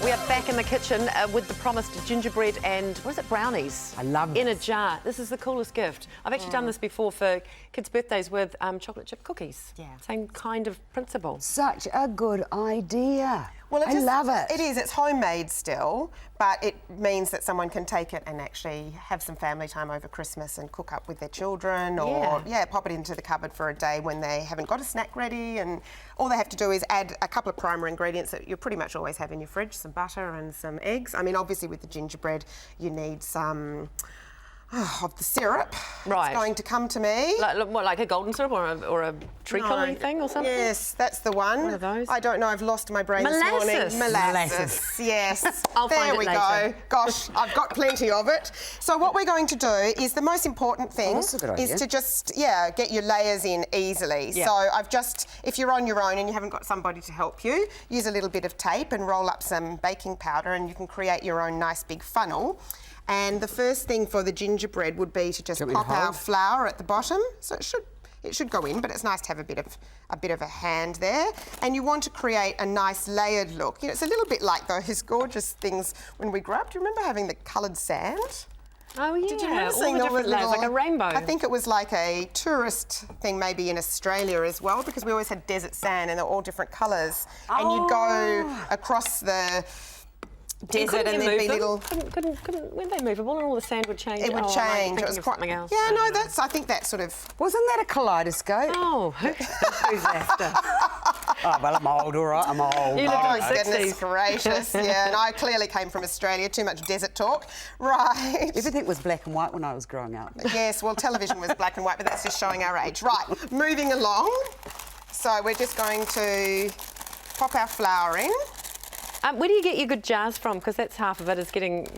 We are back in the kitchen with the promised gingerbread and, what is it, brownies? I love in this. a jar. This is the coolest gift. I've actually done this before for kids' birthdays with chocolate chip cookies. Yeah. Same kind of principle. Such a good idea. Well, I love it. It is. It's homemade still, but it means that someone can take it and actually have some family time over Christmas and cook up with their children, or pop it into the cupboard for a day when they haven't got a snack ready, and all they have to do is add a couple of primer ingredients that you pretty much always have in your fridge: some butter and some eggs. I mean, obviously with the gingerbread, you need some of the syrup. Right. It's going to come to me. Like a golden syrup or a treacle thing or something? Yes, that's the one. One of those. I don't know, I've lost my brain this morning. Molasses. Yes. I'll there find it we later. go. Gosh, I've got plenty of it. So what we're going to do is the most important thing that's a good is idea. to just, get your layers in easily. Yeah. So I've just, if you're on your own and you haven't got somebody to help you, use a little bit of tape and roll up some baking powder, and you can create your own nice big funnel. And the first thing for the gingerbread would be to just pop our flour at the bottom. So it should go in, but it's nice to have a bit of a hand there. And you want to create a nice layered look. You know, it's a little bit like those gorgeous things when we grew up. Do you remember having the coloured sand? Oh, yeah. Did you remember all seeing the all different layers, like a rainbow. I think it was like a tourist thing maybe in Australia as well, because we always had desert sand and they're all different colours. And you'd go across the desert and there'd be little... Weren't they movable and all the sand would change? It would change. It was quite... something else. Yeah, no, I think that sort of... Wasn't that a kaleidoscope? Oh, who's after? Oh, well, I'm old, all right, I'm old. You look Oh, like 60s. goodness gracious. Yeah, and I clearly came from Australia, too much desert talk. Right. Everything was black and white when I was growing up. Yes, well, television was black and white, but that's just showing our age. Right, moving along. So we're just going to pop our flour in. Where do you get your good jars from? Because that's half of it is getting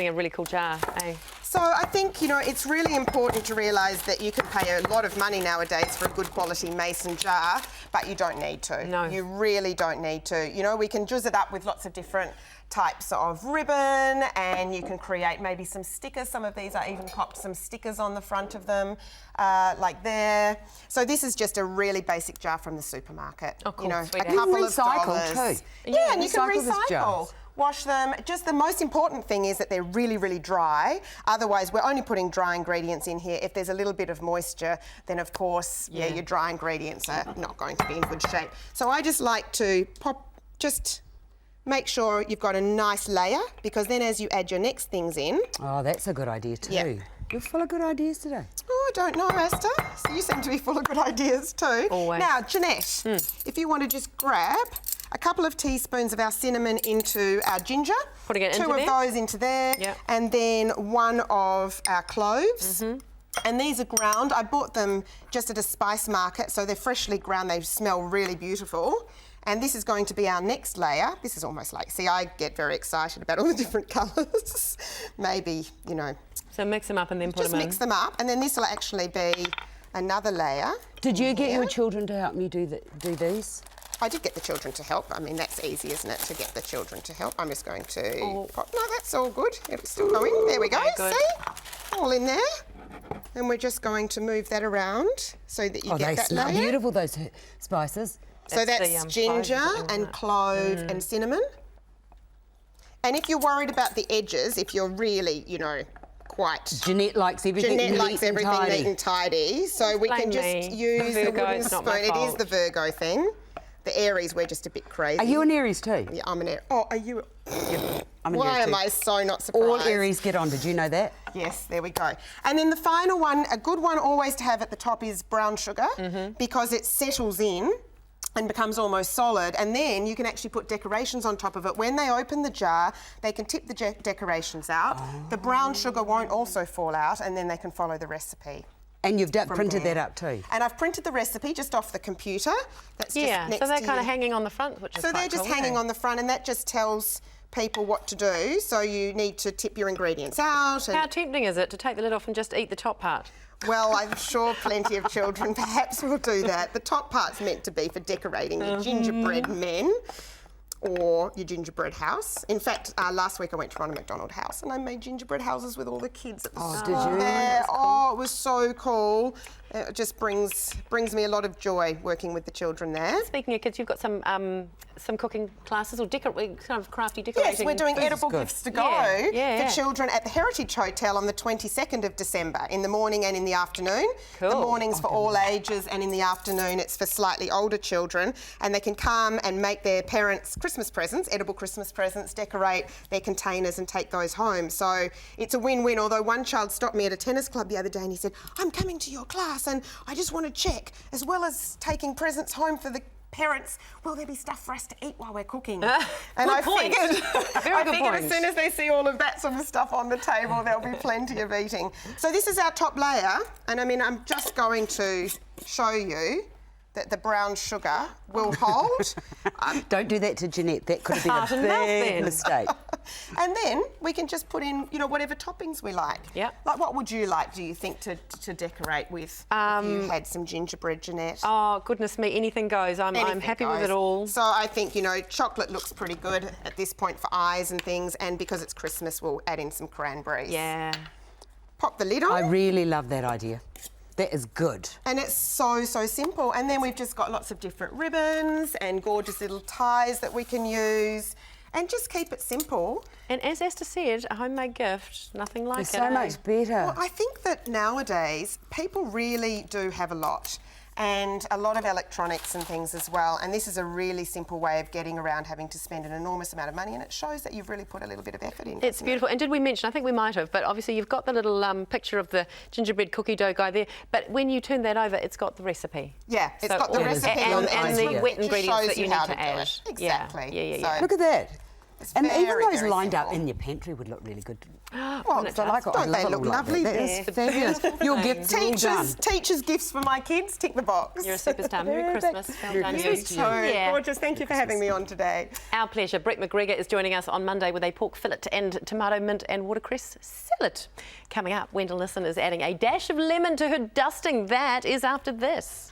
a really cool jar, eh? So I think, it's really important to realise that you can pay a lot of money nowadays for a good quality mason jar, but you don't need to. No. You really don't need to. We can juzz it up with lots of different types of ribbon, and you can create maybe some stickers. Some of these I even popped some stickers on the front of them, like there. So this is just a really basic jar from the supermarket. Oh, cool. Sweet. A couple of Recycle dollars. too. Yeah, and you can Recycle these jars. recycle. Wash them. Just the most important thing is that they're really, really dry. Otherwise, we're only putting dry ingredients in here. If there's a little bit of moisture, then of course, your dry ingredients are not going to be in good shape. So I just like to make sure you've got a nice layer, because then as you add your next things in... Oh, that's a good idea too. Yeah. You're full of good ideas today. Oh, I don't know, Esther. So you seem to be full of good ideas too. Always. Now, Jeanette, if you want to just grab a couple of teaspoons of our cinnamon into our ginger. Putting it into there. 2 of those into there. Yep. And then 1 of our cloves. And these are ground. I bought them just at a spice market, so they're freshly ground. They smell really beautiful. And this is going to be our next layer. This is almost like, see, I get very excited about all the different colours. Maybe, So mix them up and then put them in. just mix them up, and then this will actually be another layer. Did you get your children to help me do these? I did get the children to help. I mean, that's easy, isn't it, to get the children to help? I'm just going to pop... No, that's all good. It's still going. There we go. Good. See? All in there. And we're just going to move that around so that you get that smell layer. beautiful, those spices. So that's the, ginger cloves, isn't and it? clove and cinnamon. And if you're worried about the edges, if you're really, quite... Jeanette likes everything Jeanette neat likes and everything tidy. neat and tidy, so we can Blame just me. use the Virgo, wooden it's not spoon. my It is fault. the Virgo thing. The Aries, we're just a bit crazy. Are you an Aries too? Yeah, I'm an Aries. Oh, are you? I'm an Why Aries am too. I so not surprised? All Aries get on, did you know that? Yes, there we go. And then the final one, a good one always to have at the top is brown sugar, because it settles in and becomes almost solid, and then you can actually put decorations on top of it. When they open the jar, they can tip the decorations out. The brown sugar won't also fall out, and then they can follow the recipe. And you've printed there. that up too? And I've printed the recipe just off the computer. That's just next so they're to kind of you. hanging on the front, which is So quite they're just cool, hanging eh? on the front, and that just tells people what to do. So you need to tip your ingredients out. And How tempting is it to take the lid off and just eat the top part? well, I'm sure plenty of children perhaps will do that. The top part's meant to be for decorating your gingerbread men. or your gingerbread house. In fact, last week I went to run a McDonald house and I made gingerbread houses with all the kids at the Oh, school did you? there. Oh, it was so cool. It just brings me a lot of joy working with the children there. Speaking of kids, you've got some cooking classes or kind of crafty decorating. Yes, we're doing This is edible good. gifts to go Yeah. for children at the Heritage Hotel on the 22nd of December in the morning and in the afternoon. Cool. The morning's for all ages and in the afternoon it's for slightly older children, and they can come and make their parents Christmas presents, edible Christmas presents, decorate their containers and take those home. So it's a win-win, although one child stopped me at a tennis club the other day and he said, I'm coming to your class and I just want to check, as well as taking presents home for the parents, will there be stuff for us to eat while we're cooking? And I figured, as soon as they see all of that sort of stuff on the table, there'll be plenty of eating. So this is our top layer, and I mean, I'm just going to show you that the brown sugar will hold. Don't do that to Jeanette. That could have been Heart a and mouth big then. mistake. And then we can just put in, you know, whatever toppings we like. Yep. Like, what would you like, do you think, to decorate with if you had some gingerbread, Jeanette? Oh, goodness me, anything goes. I'm happy with it all. So I think, you know, chocolate looks pretty good at this point for eyes and things, and because it's Christmas, we'll add in some cranberries. Yeah. Pop the lid on. I really love that idea. That is good. And it's so simple. And then we've just got lots of different ribbons and gorgeous little ties that we can use. And just keep it simple. And as Esther said, a homemade gift, nothing like It's it. so eh? much better. Well, I think that nowadays people really do have a lot, and a lot of electronics and things as well. And this is a really simple way of getting around having to spend an enormous amount of money, and it shows that you've really put a little bit of effort in. It's beautiful. And did we mention, I think we might have, but obviously you've got the little picture of the gingerbread cookie dough guy there, but when you turn that over, it's got the recipe. Yeah, it's So got the all- recipe and on the it. wet It just ingredients shows that you you need how to to do add. it. Exactly. Yeah. So Look at that. it's And even very, those very lined up simple. in your pantry would look really good. Well, So I like it. I don't they love it look all like lovely that. That there? is fabulous. Your gifts are all done. Teachers' gifts for my kids. Tick the box. You're a superstar. Merry Very Christmas. big. Well Merry done, Christmas you. to So Yeah. gorgeous. Thank you for having me on today. Our pleasure. Brett McGregor is joining us on Monday with a pork fillet and tomato, mint and watercress salad. Coming up, Wendell Nissen is adding a dash of lemon to her dusting. That is after this.